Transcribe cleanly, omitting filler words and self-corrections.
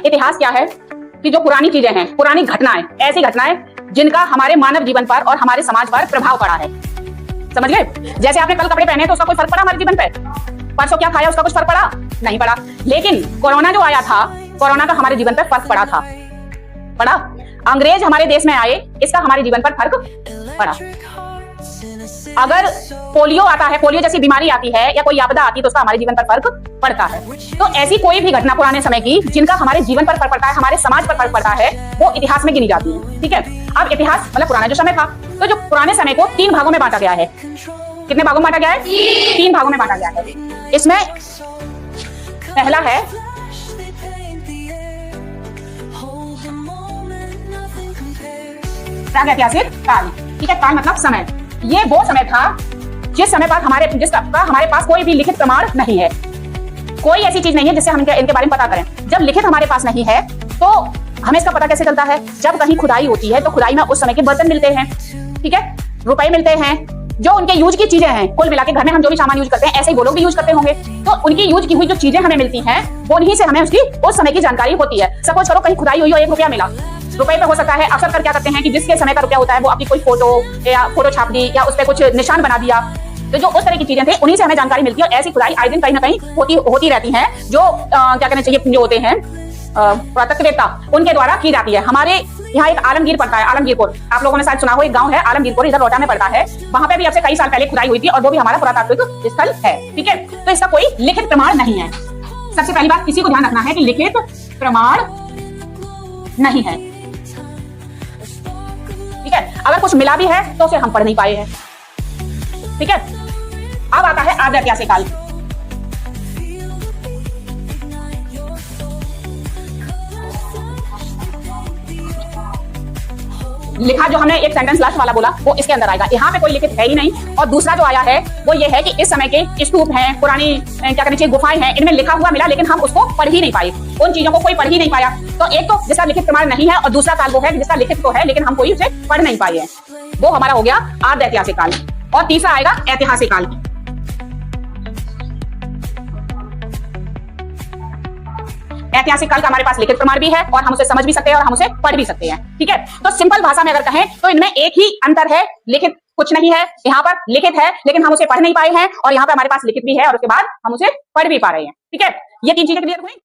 इतिहास क्या है कि जो पुरानी चीजें हैं, पुरानी घटनाएं, ऐसी घटनाएं जिनका हमारे मानव जीवन पर और हमारे समाज पर प्रभाव पड़ा है। समझ गए? जैसे आपने कल कपड़े पहने तो उसका कोई फर्क पड़ा हमारे जीवन पे? परसों क्या खाया उसका कुछ फर्क पड़ा? नहीं पड़ा। लेकिन कोरोना जो आया था, कोरोना का हमारे जीवन पर फर्क पड़ा था। पड़ा। अंग्रेज हमारे देश में आए, इसका हमारे जीवन पर फर्क पड़ा। अगर पोलियो आता है, पोलियो जैसी बीमारी आती है या कोई आपदा आती है तो उसका हमारे जीवन पर फर्क पड़ता है। तो ऐसी कोई भी घटना पुराने समय की जिनका हमारे जीवन पर फर्क पड़ता है, हमारे समाज पर फर्क पड़ता है, वो इतिहास में गिनी जाती है। ठीक है? अब इतिहास मतलब पुराना जो समय था, तो जो पुराने समय को 3 भागों में बांटा गया है। कितने भागों में बांटा गया है? 3 भागों में बांटा गया है। इसमें पहला है प्रागैतिहासिक काल। ठीक है? काल मतलब समय। ये वो समय था जिस समय पर हमारे पास कोई भी लिखित प्रमाण नहीं है, कोई ऐसी चीज नहीं है जिससे हम इनके बारे में पता करें। जब लिखित हमारे पास नहीं है तो हमें इसका पता कैसे चलता है? जब कहीं खुदाई होती है तो खुदाई में उस समय के बर्तन मिलते हैं, ठीक है, रुपए मिलते हैं, जो उनके यूज की चीजें हैं। कुल मिला के घर में हम जो भी सामान यूज करते हैं, ऐसे ही वो लोग भी यूज करते होंगे, तो उनकी यूज की हुई जो चीजें हमें मिलती हैं, वो उन्हीं से हमें उसकी उस समय की जानकारी होती है। सपोज करो कहीं खुदाई हुई और 1 रुपया मिला, रुपए पे हो सकता है अक्सर कर क्या करते हैं कि जिसके समय का रुपया होता है वो अपनी कोई फोटो छाप दी या उस पर कुछ निशान बना दिया। तो जो उस तरह की चीजें थे उन्हीं से हमें जानकारी मिलती है। और ऐसी खुदाई आए दिन कहीं ना कहीं होती रहती है, जो क्या कहना चाहिए, जो होते हैं पुरातत्ववेत्ता, उनके द्वारा की जाती है। हमारे यहाँ एक आलमगीर पड़ता है, आलमगीरपुर, आप लोगों ने शायद सुना हो, एक गांव है आलमगीरपुर, इधर रोहटा में पड़ता है। वहां पे भी अब से कई साल पहले खुदाई हुई थी और वो भी हमारा पुरातात्विक स्थल है। ठीक है? तो इसका कोई लिखित प्रमाण नहीं है। सबसे पहली बात किसी को ध्यान रखना है कि लिखित प्रमाण नहीं है। ठीक है? अगर कुछ मिला भी है तो उसे हम पढ़ नहीं पाए हैं। ठीक है? अब आता है आद्य ऐतिहासिक काल। लिखा जो हमने एक सेंटेंस लास्ट वाला बोला वो इसके अंदर आएगा। यहाँ पे कोई लिखित है ही नहीं। और दूसरा जो आया है वो ये है कि इस समय के स्तूप हैं, पुरानी क्या कहना चाहिए, गुफाएं हैं, इनमें लिखा हुआ मिला लेकिन हम उसको पढ़ ही नहीं पाए, उन चीजों को कोई पढ़ ही नहीं पाया। तो एक तो जिसका लिखित प्रमाण नहीं है और दूसरा काल वो है जिसका लिखित तो है लेकिन हम कोई उसे पढ़ नहीं पाए हैं। वो हमारा हो गया आद्य ऐतिहासिक काल। और तीसरा आएगा ऐतिहासिक काल। ऐतिहासिक काल का हमारे पास लिखित प्रमाण भी है और हम उसे समझ भी सकते हैं और हम उसे पढ़ भी सकते हैं। ठीक है? तो सिंपल भाषा में अगर कहें तो इनमें एक ही अंतर है, लिखित कुछ नहीं है। यहाँ पर लिखित है लेकिन हम उसे पढ़ नहीं पाए हैं और यहाँ पे हमारे पास लिखित भी है और उसके बाद हम उसे पढ़ भी पा रहे हैं। ठीक है? ये 3 चीजें क्लियर हुई।